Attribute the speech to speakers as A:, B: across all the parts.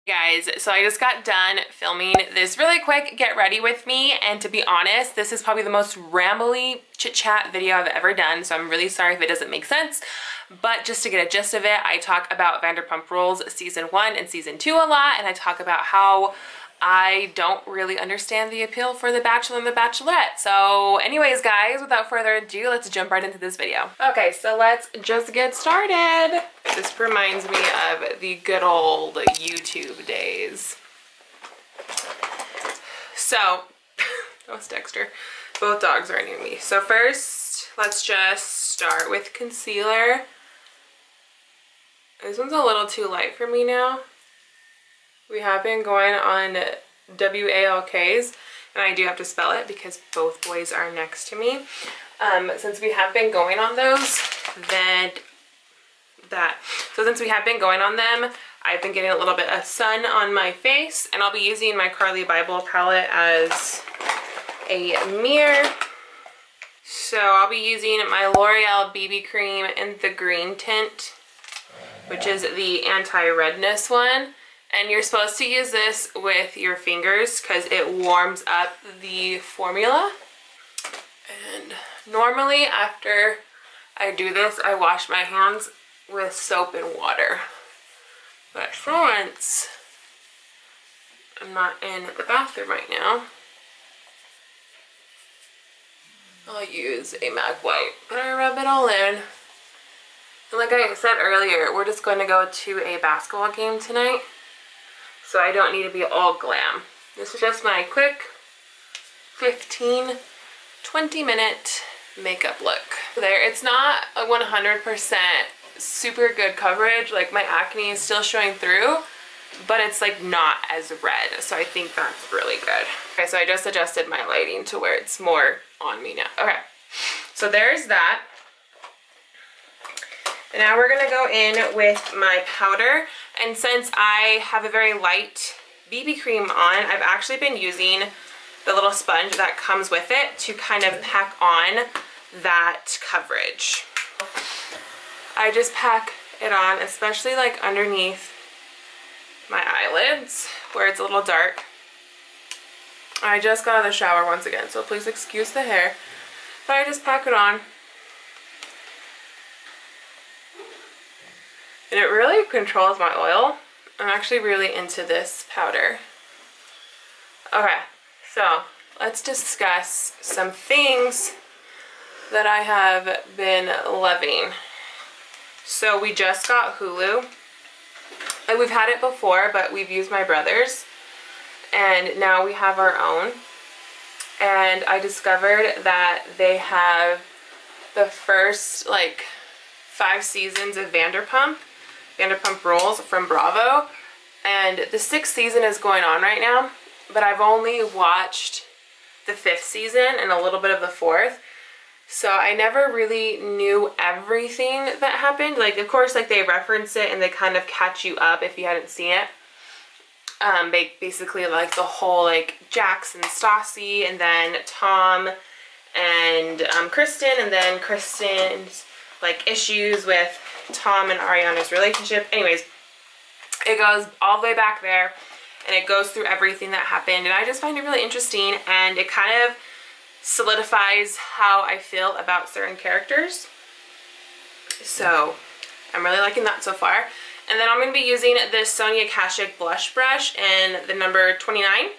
A: Guys, so I just got done filming this really quick get ready with me, and to be honest, this is probably the most rambly chit chat video I've ever done, so I'm really sorry if it doesn't make sense, but just to get a gist of it, I talk about Vanderpump Rules season 1 and season 2 a lot, and I talk about how I don't really understand the appeal for The Bachelor and The Bachelorette. So anyways guys, without further ado, let's jump right into this video. Okay, so let's just get started. This reminds me of the good old YouTube days. So, that was Dexter. Both dogs are near me. So first, let's just start with concealer. This one's a little too light for me now. We have been going on WALKs, and I do have to spell it because both boys are next to me. Since we have been going on those, since we have been going on them, I've been getting a little bit of sun on my face, and I'll be using my Carly Bible palette as a mirror. So I'll be using my L'Oreal BB cream in the green tint, which is the anti-redness one. And you're supposed to use this with your fingers because it warms up the formula. And normally after I do this, I wash my hands with soap and water. But since I'm not in the bathroom right now, I'll use a MAC wipe. But I rub it all in. And like I said earlier, we're just going to go to a basketball game tonight. So I don't need to be all glam. This is just my quick 15-20 minute makeup look. There, it's not a 100% super good coverage, like my acne is still showing through, but it's like not as red, so I think that's really good. Okay, so I just adjusted my lighting to where it's more on me now. Okay, so there's that. And now we're gonna go in with my powder, and since I have a very light BB cream on, I've actually been using the little sponge that comes with it to kind of pack on that coverage. I just pack it on, especially like underneath my eyelids where it's a little dark. I just got out of the shower once again, so please excuse the hair, but I just pack it on. And it really controls my oil. I'm actually really into this powder. Okay, so let's discuss some things that I have been loving. So we just got Hulu. And we've had it before, but we've used my brother's. And now we have our own. And I discovered that they have the first like 5 seasons of Vanderpump Rules from Bravo, and the 6th season is going on right now, but I've only watched the 5th season and a little bit of the 4th, so I never really knew everything that happened. Like, of course, like they reference it and they kind of catch you up if you hadn't seen it. They basically like the whole like Jax and Stassi, and then Tom and Kristen, and then Kristen's like issues with Tom and Ariana's relationship. Anyways, it goes all the way back there, and it goes through everything that happened, and I just find it really interesting, and it kind of solidifies how I feel about certain characters. So I'm really liking that so far. And then I'm going to be using this Sonia Kashuk blush brush in the number 29,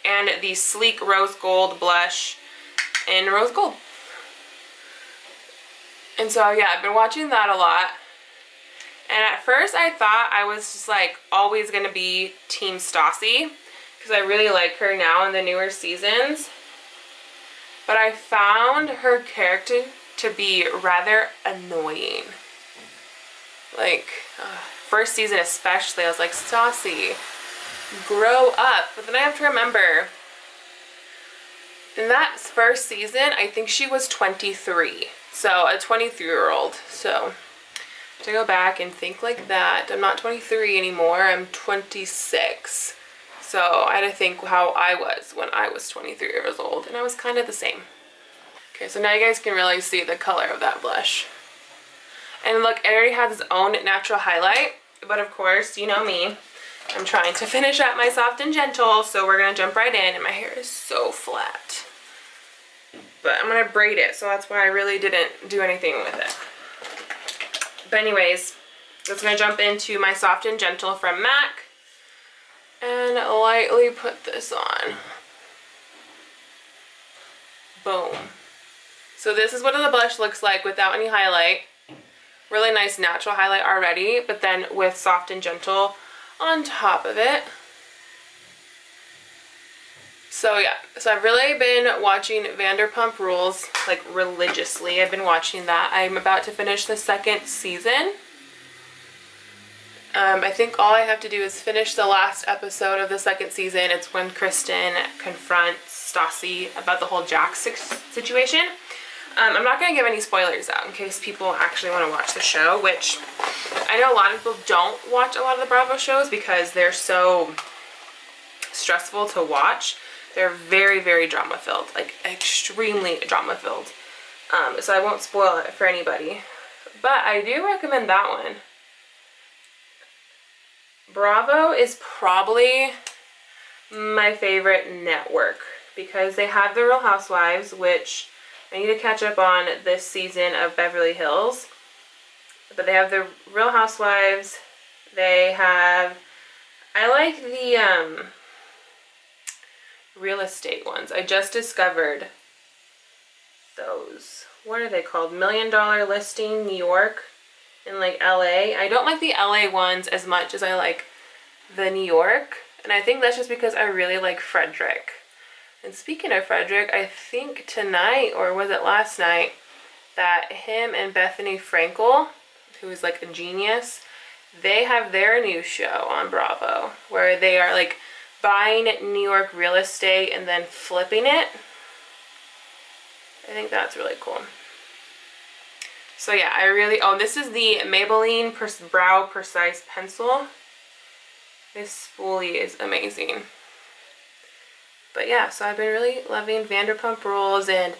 A: and the Sleek Rose Gold blush in Rose Gold. And so yeah, I've been watching that a lot. And at first I thought I was just like always gonna be Team Stassi, because I really like her now in the newer seasons. But I found her character to be rather annoying. Like, first season especially, I was like, Stassi, grow up. But then I have to remember, in that first season, I think she was 23. So a 23-year-old. So to go back and think like that, I'm not 23 anymore, I'm 26. So I had to think how I was when I was 23 years old, and I was kind of the same. Okay, so now you guys can really see the color of that blush. And look, it already has its own natural highlight, but of course, you know me, I'm trying to finish up my Soft and Gentle, so we're gonna jump right in, and my hair is so flat. But I'm gonna braid it, so that's why I really didn't do anything with it. But anyways, just gonna jump into my Soft and Gentle from MAC and lightly put this on. Boom. So this is what the blush looks like without any highlight. Really nice natural highlight already, but then with Soft and Gentle on top of it. So yeah, so I've really been watching Vanderpump Rules like religiously. I've been watching that. I'm about to finish the 2nd season. I think all I have to do is finish the last episode of the 2nd season. It's when Kristen confronts Stassi about the whole Jax situation. I'm not going to give any spoilers out in case people actually want to watch the show, which I know a lot of people don't watch a lot of the Bravo shows because they're so stressful to watch. They're very, very drama filled, like extremely drama filled. So I won't spoil it for anybody, but I do recommend that one. Bravo is probably my favorite network because they have the Real Housewives, which I need to catch up on this season of Beverly Hills. But they have the Real Housewives. They have, I like the real estate ones. I just discovered those. What are they called? $1 Million Listing New York and like LA. I don't like the LA ones as much as I like the New York. And I think that's just because I really like Frederick. And speaking of Frederick, I think tonight, or was it last night, that him and Bethany Frankel, who is like a genius, they have their new show on Bravo where they are like buying New York real estate and then flipping it. I think that's really cool. So yeah, I really, oh, this is the Maybelline Brow Precise Pencil. This spoolie is amazing. But yeah, so I've been really loving Vanderpump Rules, and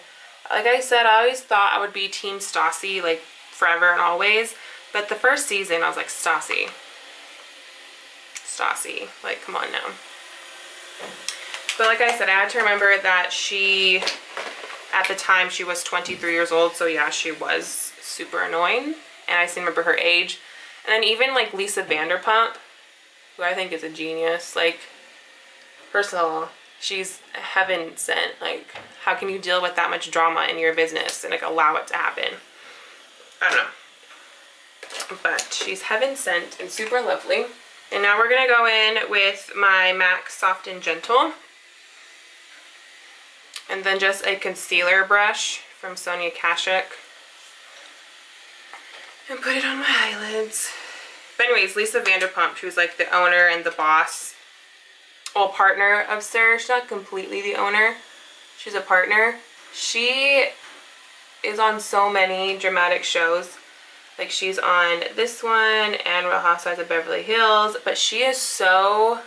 A: like I said, I always thought I would be Team Stassi, like forever and always. But the first season, I was like, Stassi, like come on now. But like I said, I had to remember that she, at the time, she was 23 years old. So yeah, she was super annoying, and I still remember her age. And then even like Lisa Vanderpump, who I think is a genius. Like, first of all, she's heaven sent. Like, how can you deal with that much drama in your business and like allow it to happen? I don't know. But she's heaven sent and super lovely. And now we're gonna go in with my MAC Soft and Gentle. And then just a concealer brush from Sonia Kashuk. And put it on my eyelids. But anyways, Lisa Vanderpump, she was like the owner and the boss. Well, partner of SUR. She's not completely the owner. She's a partner. She is on so many dramatic shows. Like, she's on this one and Real Housewives of Beverly Hills. But she is so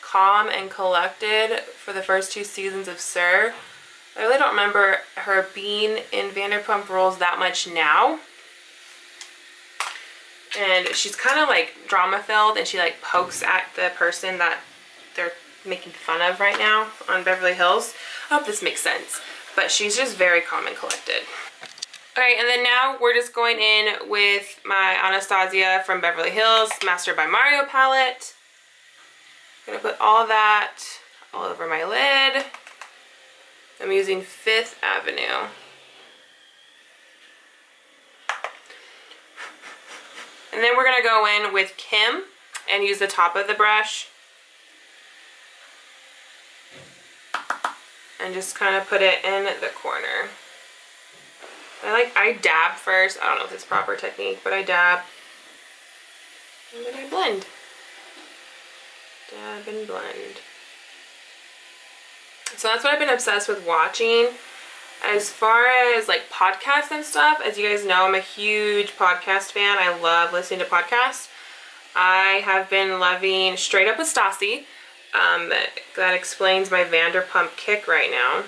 A: calm and collected for the first 2 seasons of SUR. I really don't remember her being in Vanderpump Rules that much now. And she's kind of like drama filled, and she like pokes at the person that they're making fun of right now on Beverly Hills. I hope this makes sense. But she's just very calm and collected. Okay, and then now we're just going in with my Anastasia from Beverly Hills Master by Mario palette. I'm gonna put all that all over my lid. I'm using 5th Avenue. And then we're gonna go in with Kim and use the top of the brush and just kind of put it in the corner. I dab first. I don't know if it's proper technique, but I dab and then I blend. Dab and blend. So that's what I've been obsessed with watching. As far as like podcasts and stuff, as you guys know, I'm a huge podcast fan. I love listening to podcasts. I have been loving Straight Up with Stassi. That explains my Vanderpump kick right now.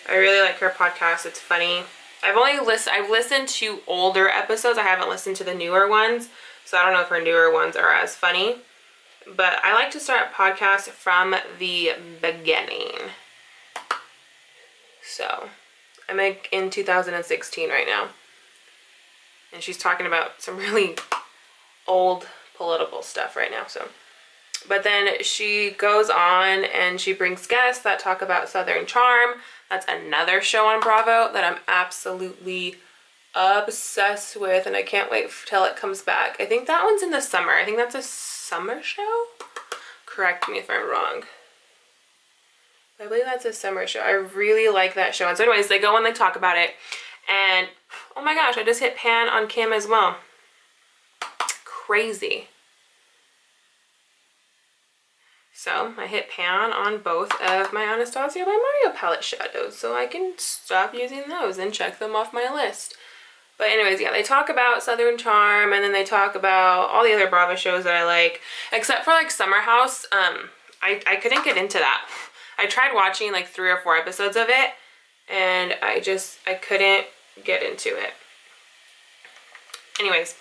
A: I really like her podcast. It's funny. I've listened to older episodes. I haven't listened to the newer ones, so I don't know if her newer ones are as funny. But I like to start podcasts from the beginning. So I'm like in 2016 right now. And she's talking about some really old political stuff right now. So, but then she goes on and she brings guests that talk about Southern Charm. That's another show on Bravo that I'm absolutely obsessed with, and I can't wait till it comes back. I think that one's in the summer. I think that's a summer show. Correct me if I'm wrong. I believe that's a summer show. I really like that show. And so anyways, they go and they talk about it. And oh my gosh, I just hit pan on Kim as well. Crazy. So I hit pan on both of my Anastasia by Mario palette shadows so I can stop using those and check them off my list. But anyways, yeah, they talk about Southern Charm, and then they talk about all the other Bravo shows that I like, except for like Summer House. I couldn't get into that. I tried watching like 3 or 4 episodes of it, and I couldn't get into it. Anyways,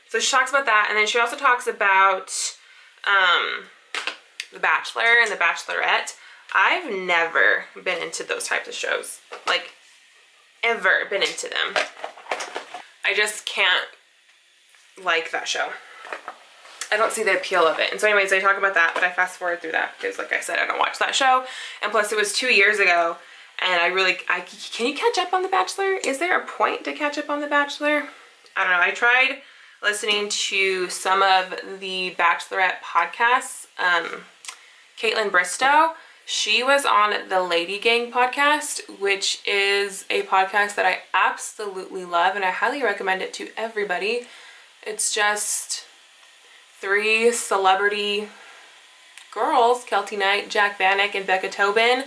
A: so she talks about that, and then she also talks about The Bachelor and The Bachelorette. I've never been into those types of shows, like ever been into them. I just can't like that show. I don't see the appeal of it. And so anyways, they talk about that, but I fast forward through that because like I said, I don't watch that show. And plus it was 2 years ago, and can you catch up on The Bachelor? Is there a point to catch up on The Bachelor? I don't know. I tried listening to some of the Bachelorette podcasts. Caitlin Bristow, she was on the Lady Gang podcast, which is a podcast that I absolutely love, and I highly recommend it to everybody. It's just 3 celebrity girls, Kelty Knight, Jack Vanek, and Becca Tobin.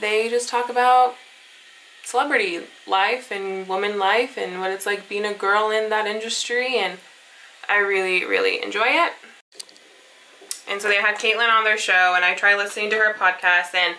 A: They just talk about celebrity life and woman life and what it's like being a girl in that industry, and I really, really enjoy it. And so they had Caitlin on their show, and I tried listening to her podcast, and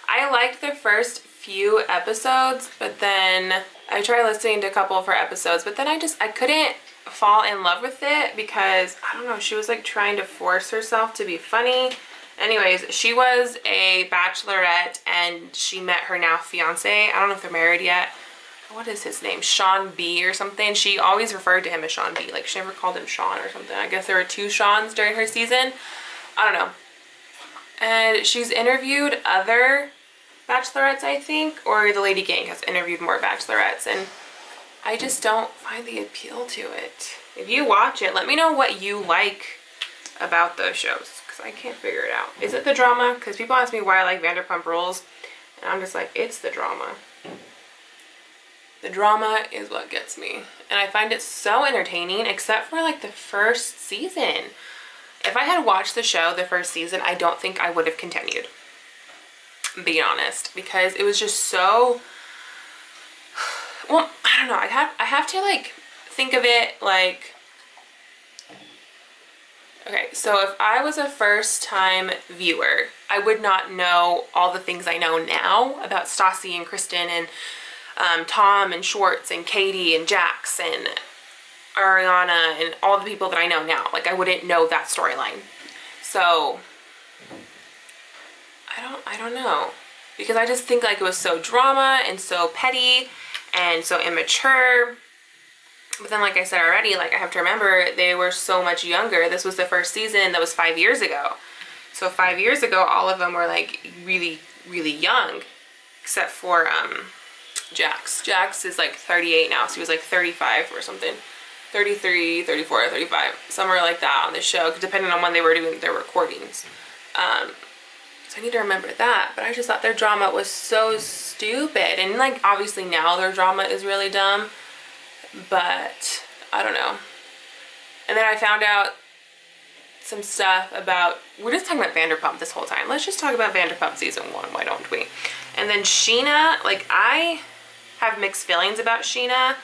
A: I liked the first few episodes, but then I tried listening to a couple of her episodes, but then I couldn't fall in love with it because, I don't know, she was like trying to force herself to be funny. Anyways, she was a bachelorette, and she met her now fiance. I don't know if they're married yet. What is his name? Sean B or something. She always referred to him as Sean B. Like, she never called him Sean or something. I guess there were 2 Seans during her season. I don't know. And she's interviewed other bachelorettes, I think, or the Lady Gang has interviewed more bachelorettes, and I just don't find the appeal to it. If you watch it, let me know what you like about those shows, because I can't figure it out. Is it the drama? Because people ask me why I like Vanderpump Rules, and I'm just like, it's the drama. The drama is what gets me, and I find it so entertaining, except for like the first season. If I had watched the show the first season, I don't think I would have continued, being honest, because it was just so, well, I don't know, I have to like think of it like, okay, so if I was a first time viewer, I would not know all the things I know now about Stassi and Kristen and Tom and Schwartz and Katie and Jax and Ariana and all the people that I know now. Like, I wouldn't know that storyline. So I don't know, because I just think like it was so drama and so petty and so immature. But then, like I said already, like, I have to remember they were so much younger. This was the first season that was 5 years ago. So 5 years ago, all of them were like really, really young, except for Jax. Jax is like 38 now, so he was like 35 or something. 33, 34, 35, somewhere like that on the show, depending on when they were doing their recordings. So I need to remember that, but I just thought their drama was so stupid. And like, obviously now their drama is really dumb, but I don't know. And then I found out some stuff about, we're just talking about Vanderpump this whole time. Let's just talk about Vanderpump season 1, why don't we? And then Sheena, like, I have mixed feelings about Sheena.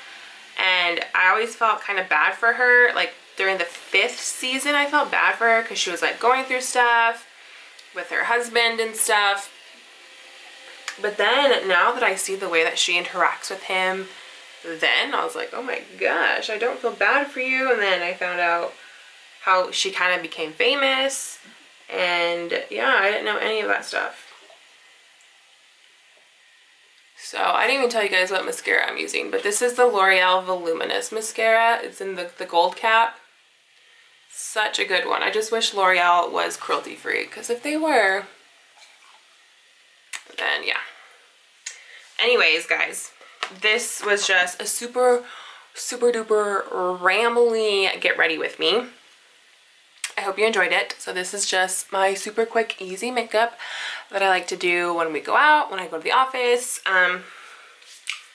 A: And I always felt kind of bad for her. Like, during the 5th season, I felt bad for her because she was like going through stuff with her husband and stuff. But then now that I see the way that she interacts with him, then I was like, oh my gosh, I don't feel bad for you. And then I found out how she kind of became famous. And yeah, I didn't know any of that stuff. So I didn't even tell you guys what mascara I'm using, but this is the L'Oreal Voluminous Mascara. It's in the gold cap. Such a good one. I just wish L'Oreal was cruelty free, because if they were, then yeah. Anyways, guys, this was just a super duper rambly get ready with me. I hope you enjoyed it. So this is just my super quick, easy makeup that I like to do when we go out, when I go to the office,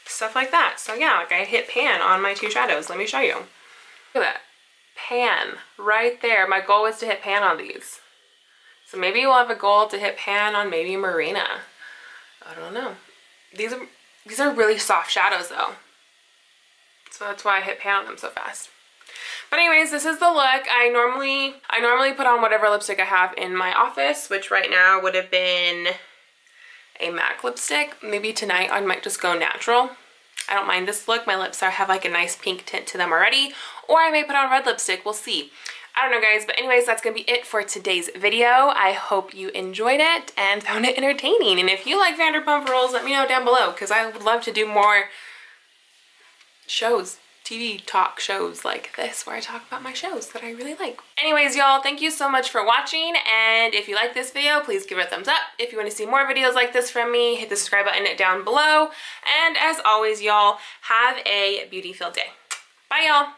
A: stuff like that. So yeah, like I hit pan on my 2 shadows. Let me show you. Look at that. Pan right there. My goal was to hit pan on these. So maybe you'll have a goal to hit pan on maybe Marina. I don't know. These are really soft shadows though. So that's why I hit pan on them so fast. But anyways, this is the look. I normally put on whatever lipstick I have in my office, which right now would have been a MAC lipstick. Maybe tonight I might just go natural. I don't mind this look. My lips have like a nice pink tint to them already. Or I may put on red lipstick. We'll see. I don't know, guys. But anyways, that's going to be it for today's video. I hope you enjoyed it and found it entertaining. And if you like Vanderpump Rules, let me know down below, because I would love to do more shows. TV talk shows like this where I talk about my shows that I really like. Anyways, y'all, thank you so much for watching, and if you like this video, please give it a thumbs up. If you want to see more videos like this from me, hit the subscribe button down below, and as always, y'all, have a beauty-filled day. Bye, y'all.